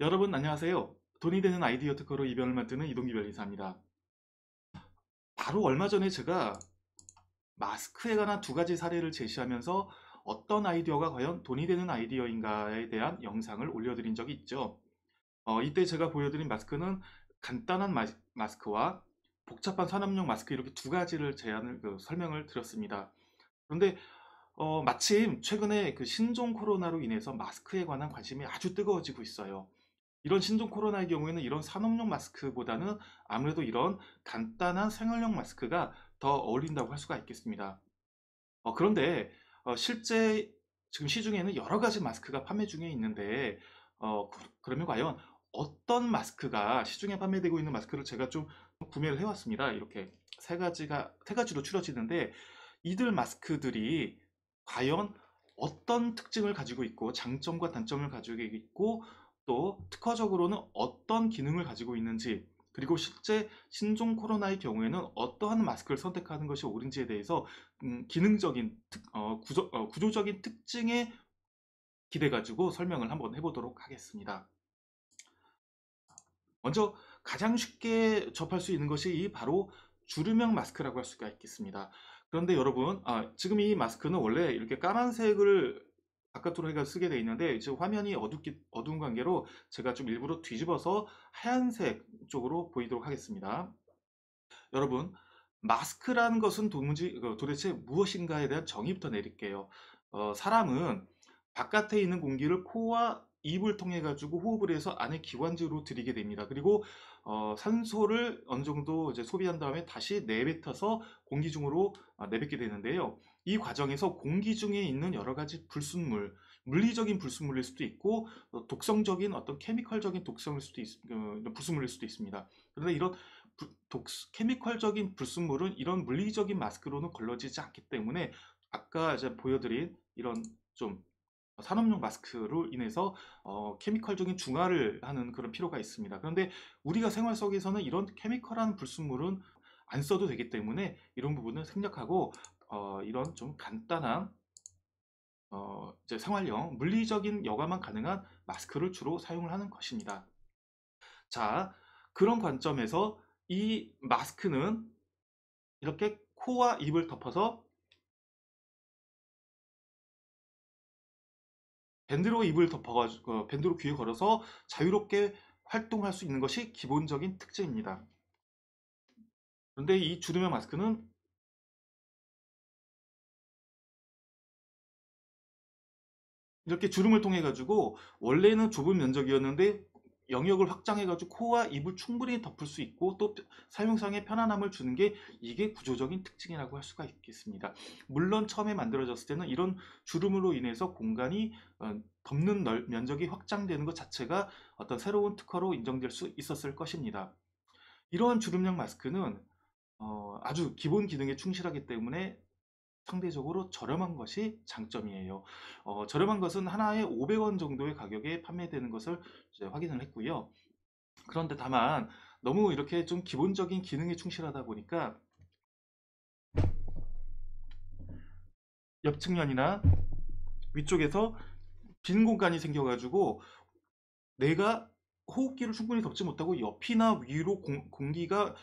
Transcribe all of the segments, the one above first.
여러분 안녕하세요. 돈이 되는 아이디어 특허로 이변을 만드는 이동기 변리사입니다. 바로 얼마 전에 제가 마스크에 관한 두 가지 사례를 제시하면서 어떤 아이디어가 과연 돈이 되는 아이디어인가에 대한 영상을 올려드린 적이 있죠. 이때 제가 보여드린 마스크는 간단한 마스크와 복잡한 산업용 마스크 이렇게 두 가지를 설명을 드렸습니다. 그런데 마침 최근에 그 신종 코로나로 인해서 마스크에 관한 관심이 아주 뜨거워지고 있어요. 이런 신종 코로나의 경우에는 이런 산업용 마스크보다는 아무래도 이런 간단한 생활용 마스크가 더 어울린다고 할 수가 있겠습니다. 그런데 실제 지금 시중에는 여러 가지 마스크가 판매 중에 있는데 그러면 과연 어떤 마스크가 시중에 판매되고 있는 마스크를 제가 좀 구매를 해왔습니다. 이렇게 세 가지로 추려지는데 이들 마스크들이 과연 어떤 특징을 가지고 있고 장점과 단점을 가지고 있고 또 특허적으로는 어떤 기능을 가지고 있는지 그리고 실제 신종 코로나의 경우에는 어떠한 마스크를 선택하는 것이 옳은지에 대해서 기능적인 구조적인 특징에 기대 가지고 설명을 한번 해보도록 하겠습니다. 먼저 가장 쉽게 접할 수 있는 것이 바로 주름형 마스크라고 할 수가 있겠습니다. 그런데 여러분, 지금 이 마스크는 원래 이렇게 까만색을 바깥으로 해가 쓰게 되어 있는데 지금 화면이 어두운 관계로 제가 좀 일부러 뒤집어서 하얀색 쪽으로 보이도록 하겠습니다. 여러분, 마스크라는 것은 도대체 무엇인가에 대한 정의부터 내릴게요. 사람은 바깥에 있는 공기를 코와 입을 통해 가지고 호흡을 해서 안에 기관지로 들이게 됩니다. 그리고 산소를 어느 정도 이제 소비한 다음에 다시 내뱉어서 공기 중으로 내뱉게 되는데요. 이 과정에서 공기 중에 있는 여러 가지 불순물, 물리적인 불순물일 수도 있고 독성적인 어떤 케미컬적인 불순물일 수도 있습니다. 그런데 이런 케미컬적인 불순물은 이런 물리적인 마스크로는 걸러지지 않기 때문에 아까 이제 보여드린 이런 좀 산업용 마스크로 인해서 케미컬적인 중화를 하는 그런 필요가 있습니다. 그런데 우리가 생활 속에서는 이런 케미컬한 불순물은 안 써도 되기 때문에 이런 부분은 생략하고 이런 좀 간단한 이제 생활용 물리적인 여과만 가능한 마스크를 주로 사용을 하는 것입니다. 자, 그런 관점에서 이 마스크는 이렇게 코와 입을 덮어서 밴드로 입을 덮어가지고 밴드로 귀에 걸어서 자유롭게 활동할 수 있는 것이 기본적인 특징입니다. 그런데 이 주름형 마스크는 이렇게 주름을 통해 가지고 원래는 좁은 면적이었는데 영역을 확장해 가지고 코와 입을 충분히 덮을 수 있고 또 사용상의 편안함을 주는 게 이게 구조적인 특징이라고 할 수가 있겠습니다. 물론 처음에 만들어졌을 때는 이런 주름으로 인해서 공간이 덮는 면적이 확장되는 것 자체가 어떤 새로운 특허로 인정될 수 있었을 것입니다. 이러한 주름형 마스크는 아주 기본 기능에 충실하기 때문에 상대적으로 저렴한 것이 장점이에요. 저렴한 것은 하나에 500원 정도의 가격에 판매되는 것을 이제 확인을 했고요. 그런데 다만 너무 이렇게 좀 기본적인 기능에 충실하다 보니까 옆 측면이나 위쪽에서 빈 공간이 생겨가지고 내가 호흡기를 충분히 덮지 못하고 옆이나 위로 공기가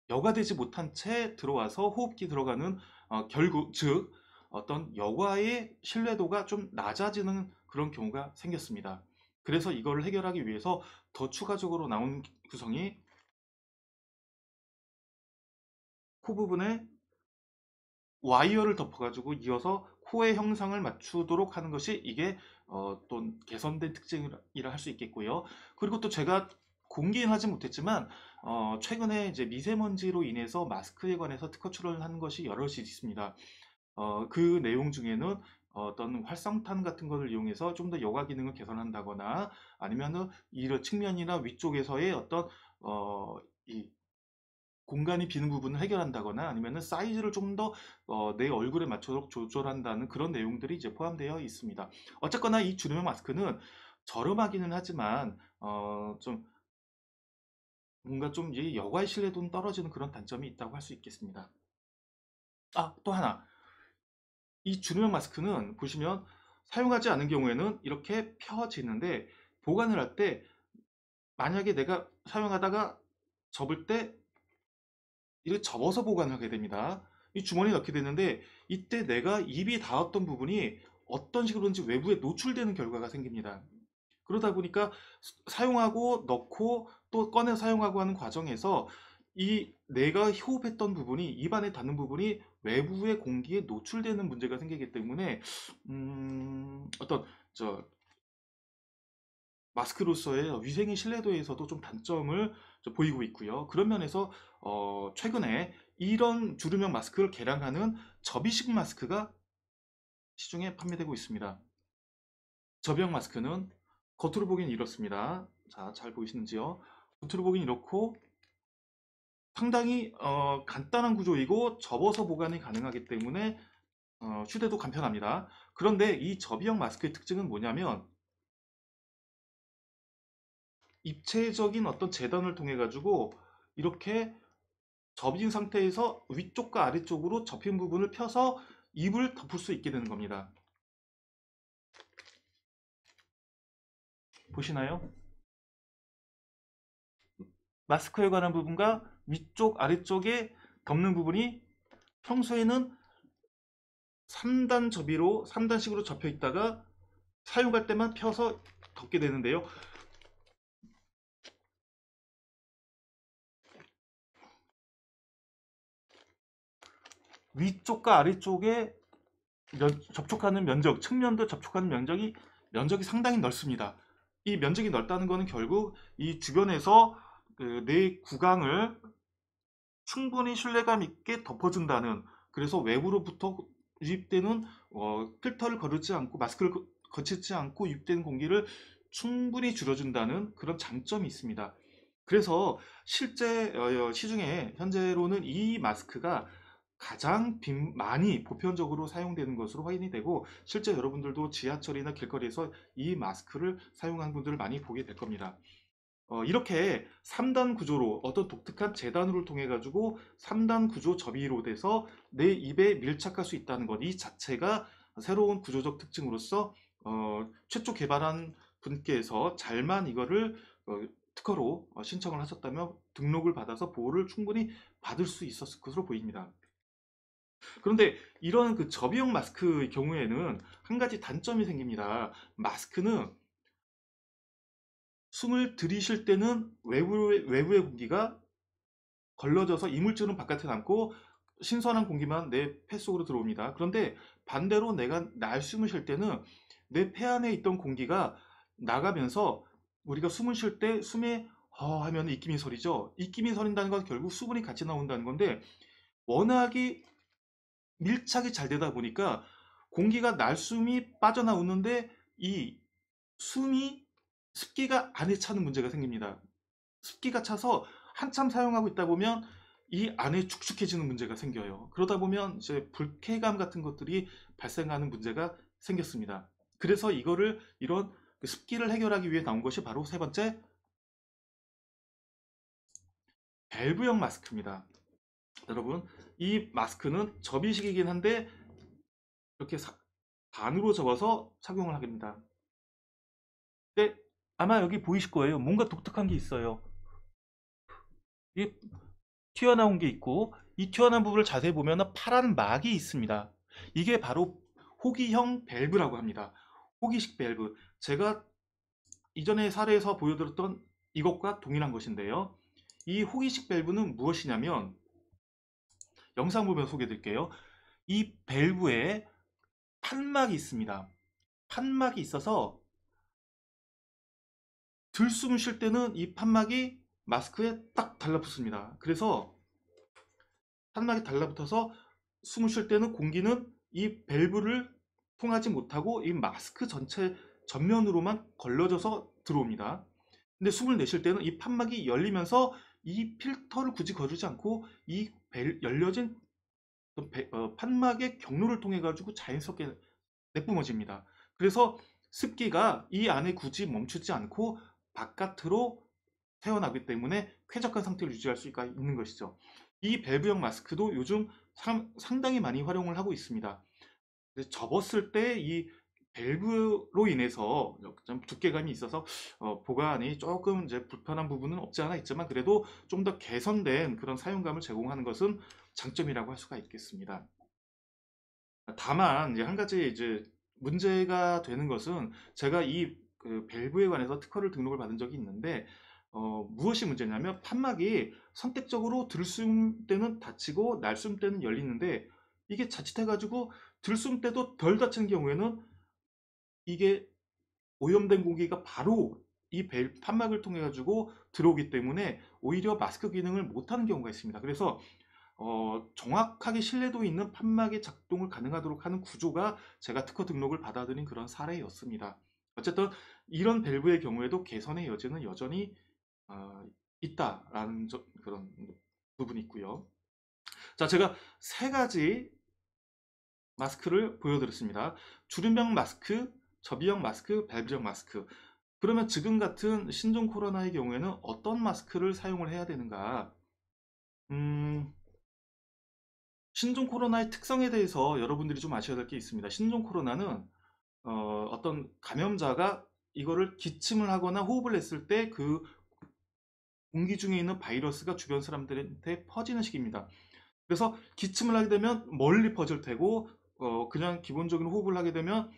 여과되지 못한 채 들어와서 호흡기 들어가는 결국 즉 어떤 여과의 신뢰도가 좀 낮아지는 그런 경우가 생겼습니다. 그래서 이걸 해결하기 위해서 더 추가적으로 나온 구성이 코 부분에 와이어를 덮어가지고 이어서 코의 형상을 맞추도록 하는 것이 이게 또 개선된 특징이라 할 수 있겠고요. 그리고 또 제가 공개는 하지 못했지만 최근에 이제 미세먼지로 인해서 마스크에 관해서 특허 출원하는 것이 여럿이 있습니다. 그 내용 중에는 어떤 활성탄 같은 것을 이용해서 좀 더 여과 기능을 개선한다거나 아니면은 이런 측면이나 위쪽에서의 어떤 이 공간이 비는 부분을 해결한다거나 아니면은 사이즈를 좀 더 내 얼굴에 맞춰서 조절한다는 그런 내용들이 이제 포함되어 있습니다. 어쨌거나 이 주름형 마스크는 저렴하기는 하지만 좀 뭔가 좀 이 여과의 신뢰도는 떨어지는 그런 단점이 있다고 할 수 있겠습니다. 또 하나. 이 주름형 마스크는 보시면 사용하지 않은 경우에는 이렇게 펴지는데 보관을 할 때 만약에 내가 사용하다가 접을 때 이를 접어서 보관하게 됩니다. 이 주머니에 넣게 되는데 이때 내가 입이 닿았던 부분이 어떤 식으로든지 외부에 노출되는 결과가 생깁니다. 그러다 보니까 사용하고 넣고 또 꺼내 사용하고 하는 과정에서 이 내가 호흡했던 부분이 입안에 닿는 부분이 외부의 공기에 노출되는 문제가 생기기 때문에 어떤 저 마스크로서의 위생의 신뢰도에서도 좀 단점을 좀 보이고 있고요. 그런 면에서 최근에 이런 주름형 마스크를 개량하는 접이식 마스크가 시중에 판매되고 있습니다. 접이형 마스크는 겉으로 보기엔 이렇습니다. 자, 잘 보이시는지요? 겉으로 보기엔 이렇고 상당히 간단한 구조이고 접어서 보관이 가능하기 때문에 휴대도 간편합니다. 그런데 이 접이형 마스크의 특징은 뭐냐면 입체적인 어떤 재단을 통해 가지고 이렇게 접인 상태에서 위쪽과 아래쪽으로 접힌 부분을 펴서 입을 덮을 수 있게 되는 겁니다. 보시나요? 마스크에 관한 부분과 위쪽 아래쪽에 덮는 부분이 평소에는 3단 접이로 3단식으로 접혀 있다가 사용할 때만 펴서 덮게 되는데요. 위쪽과 아래쪽에 접촉하는 면적, 측면도 접촉하는 면적이 상당히 넓습니다. 이 면적이 넓다는 것은 결국 이 주변에서 내 구강을 충분히 신뢰감 있게 덮어준다는, 그래서 외부로부터 유입되는 필터를 거르지 않고 마스크를 거치지 않고 유입되는 공기를 충분히 줄여준다는 그런 장점이 있습니다. 그래서 실제 시중에 현재로는 이 마스크가 가장 많이 보편적으로 사용되는 것으로 확인이 되고 실제 여러분들도 지하철이나 길거리에서 이 마스크를 사용하는 분들을 많이 보게 될 겁니다. 이렇게 3단 구조로 어떤 독특한 재단으로 통해 가지고 3단 구조 접이로 돼서 내 입에 밀착할 수 있다는 것, 이 자체가 새로운 구조적 특징으로서 최초 개발한 분께서 잘만 이거를 특허로 신청을 하셨다면 등록을 받아서 보호를 충분히 받을 수 있었을 것으로 보입니다. 그런데 이런 그 접이용 마스크의 경우에는 한 가지 단점이 생깁니다. 마스크는 숨을 들이쉴 때는 외부의 공기가 걸러져서 이물질은 바깥에 남고 신선한 공기만 내 폐 속으로 들어옵니다. 그런데 반대로 내가 날숨을 쉴 때는 내 폐 안에 있던 공기가 나가면서 우리가 숨을 쉴 때 숨에 하면 입김이 서리죠. 입김이 서린다는 건 결국 수분이 같이 나온다는 건데 워낙에 밀착이 잘 되다 보니까 공기가 날숨이 빠져나오는데 이 숨이 습기가 안에 차는 문제가 생깁니다. 습기가 차서 한참 사용하고 있다 보면 이 안에 축축해지는 문제가 생겨요. 그러다 보면 이제 불쾌감 같은 것들이 발생하는 문제가 생겼습니다. 그래서 이런 그 습기를 해결하기 위해 나온 것이 바로 세 번째 밸브형 마스크입니다. 여러분, 이 마스크는 접이식이긴 한데 이렇게 반으로 접어서 착용을 하게 됩니다. 근데 아마 여기 보이실 거예요. 뭔가 독특한 게 있어요. 이 튀어나온 게 있고 이 튀어나온 부분을 자세히 보면 파란 막이 있습니다. 이게 바로 호기형 밸브라고 합니다. 호기식 밸브. 제가 이전에 사례에서 보여드렸던 이것과 동일한 것인데요. 이 호기식 밸브는 무엇이냐면 영상 보면 소개해 드릴게요. 이 밸브에 판막이 있습니다. 판막이 있어서 들숨을 쉴 때는 이 판막이 마스크에 딱 달라붙습니다. 그래서 판막이 달라붙어서 숨을 쉴 때는 공기는 이 밸브를 통하지 못하고 이 마스크 전체 전면으로만 걸러져서 들어옵니다. 근데 숨을 내쉴 때는 이 판막이 열리면서 이 필터를 굳이 거르지 않고 이 열려진 판막의 경로를 통해 가지고 자연스럽게 내뿜어집니다. 그래서 습기가 이 안에 굳이 멈추지 않고 바깥으로 새어나기 때문에 쾌적한 상태를 유지할 수가 있는 것이죠. 이 밸브형 마스크도 요즘 상당히 많이 활용을 하고 있습니다. 접었을 때 이 밸브로 인해서 좀 두께감이 있어서 보관이 조금 이제 불편한 부분은 없지 않아 있지만 그래도 좀 더 개선된 그런 사용감을 제공하는 것은 장점이라고 할 수가 있겠습니다. 다만 이제 한 가지 이제 문제가 되는 것은 제가 이 그 밸브에 관해서 특허를 등록을 받은 적이 있는데 무엇이 문제냐면 판막이 선택적으로 들숨 때는 닫히고 날숨 때는 열리는데 이게 자칫해가지고 들숨 때도 덜 닫히는 경우에는 이게 오염된 공기가 바로 이 판막을 통해 가지고 들어오기 때문에 오히려 마스크 기능을 못하는 경우가 있습니다. 그래서 정확하게 신뢰도 있는 판막의 작동을 가능하도록 하는 구조가 제가 특허 등록을 받아들인 그런 사례였습니다. 어쨌든 이런 밸브의 경우에도 개선의 여지는 여전히 어, 있다라는 그런 부분이 있고요. 자, 제가 세 가지 마스크를 보여드렸습니다. 주름형 마스크, 접이형 마스크, 밸브형 마스크. 그러면 지금 같은 신종 코로나의 경우에는 어떤 마스크를 사용을 해야 되는가? 음, 신종 코로나의 특성에 대해서 여러분들이 좀 아셔야 될 게 있습니다. 신종 코로나는 떤 감염자가 이거를 기침을 하거나 호흡을 했을 때 그 공기 중에 있는 바이러스가 주변 사람들한테 퍼지는 식입니다. 그래서 기침을 하게 되면 멀리 퍼질 테고 그냥 기본적인 호흡을 하게 되면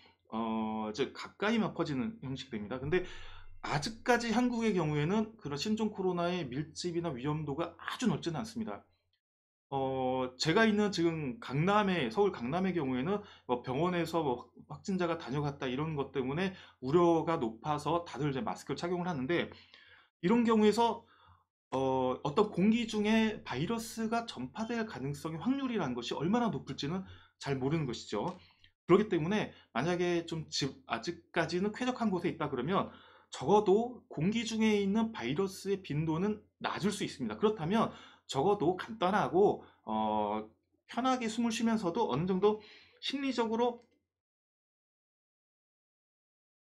이제 가까이만 퍼지는 형식이 됩니다. 근데 아직까지 한국의 경우에는 그런 신종 코로나의 밀집이나 위험도가 아주 넓지는 않습니다. 제가 있는 지금 강남에, 서울 강남의 경우에는 뭐 병원에서 뭐 확진자가 다녀갔다 이런 것 때문에 우려가 높아서 다들 이제 마스크를 착용을 하는데 이런 경우에서 어떤 공기 중에 바이러스가 전파될 가능성의 확률이라는 것이 얼마나 높을지는 잘 모르는 것이죠. 그렇기 때문에 만약에 좀 아직까지는 쾌적한 곳에 있다 그러면 적어도 공기 중에 있는 바이러스의 빈도는 낮을 수 있습니다. 그렇다면 적어도 간단하고 편하게 숨을 쉬면서도 어느 정도 심리적으로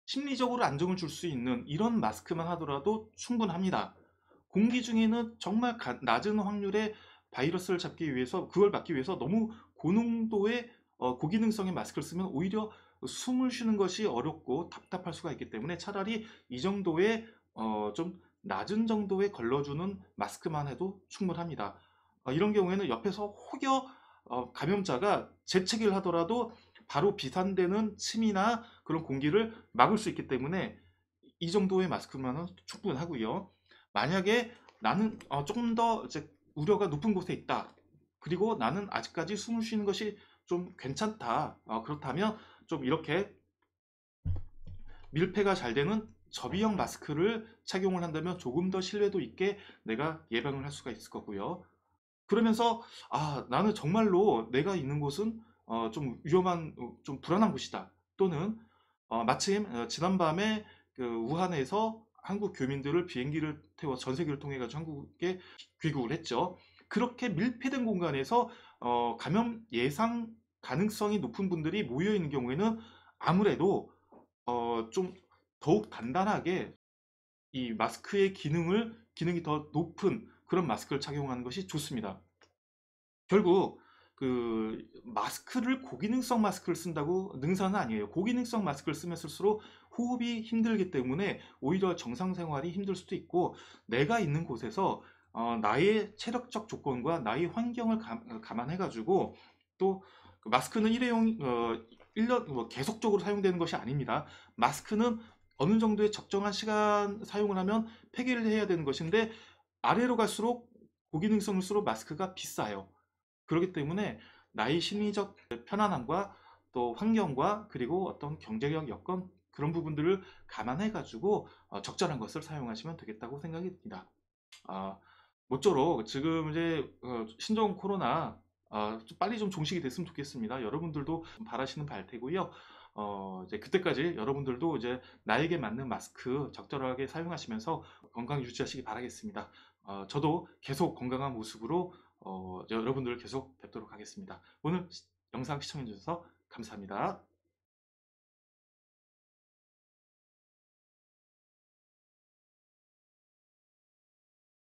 심리적으로 안정을 줄 수 있는 이런 마스크만 하더라도 충분합니다. 공기 중에는 정말 낮은 확률의 바이러스를 잡기 위해서 그걸 막기 위해서 너무 고농도의 고기능성의 마스크를 쓰면 오히려 숨을 쉬는 것이 어렵고 답답할 수가 있기 때문에 차라리 이 정도의 좀 낮은 정도의 걸러주는 마스크만 해도 충분합니다. 이런 경우에는 옆에서 혹여 감염자가 재채기를 하더라도 바로 비산되는 침이나 그런 공기를 막을 수 있기 때문에 이 정도의 마스크만은 충분하고요. 만약에 나는 조금 더 이제 우려가 높은 곳에 있다. 그리고 나는 아직까지 숨을 쉬는 것이 좀 괜찮다. 그렇다면 좀 이렇게 밀폐가 잘 되는 접이형 마스크를 착용을 한다면 조금 더 신뢰도 있게 내가 예방을 할 수가 있을 거고요. 그러면서 나는 정말로 내가 있는 곳은 좀 위험한 좀 불안한 곳이다. 또는 마침 지난밤에 그 우한에서 한국 교민들을 비행기를 태워 전 세계를 통해 가지고 한국에 귀국을 했죠. 그렇게 밀폐된 공간에서 감염 예상 가능성이 높은 분들이 모여 있는 경우에는 아무래도 좀 더욱 단단하게 이 마스크의 기능이 더 높은 그런 마스크를 착용하는 것이 좋습니다. 결국 그 마스크를 고기능성 마스크를 쓴다고 능사는 아니에요. 고기능성 마스크를 쓰면 쓸수록 호흡이 힘들기 때문에 오히려 정상 생활이 힘들 수도 있고 내가 있는 곳에서 나의 체력적 조건과 나의 환경을 감안해 가지고 또그 마스크는 일회용 1년 뭐 계속적으로 사용되는 것이 아닙니다. 마스크는 어느 정도의 적정한 시간 사용을 하면 폐기를 해야 되는 것인데 아래로 갈수록 고기능성일수록 마스크가 비싸요. 그렇기 때문에 나의 심리적 편안함과 또 환경과 그리고 어떤 경제적 여건 그런 부분들을 감안해 가지고 적절한 것을 사용하시면 되겠다고 생각이 듭니다. 아, 모쪼록 지금 이제 신종 코로나 좀 빨리 좀 종식이 됐으면 좋겠습니다. 여러분들도 바라시는 바일 테고요. 이제 그때까지 여러분들도 이제 나에게 맞는 마스크 적절하게 사용하시면서 건강 유지하시기 바라겠습니다. 저도 계속 건강한 모습으로 여러분들을 계속 뵙도록 하겠습니다. 오늘 영상 시청해 주셔서 감사합니다.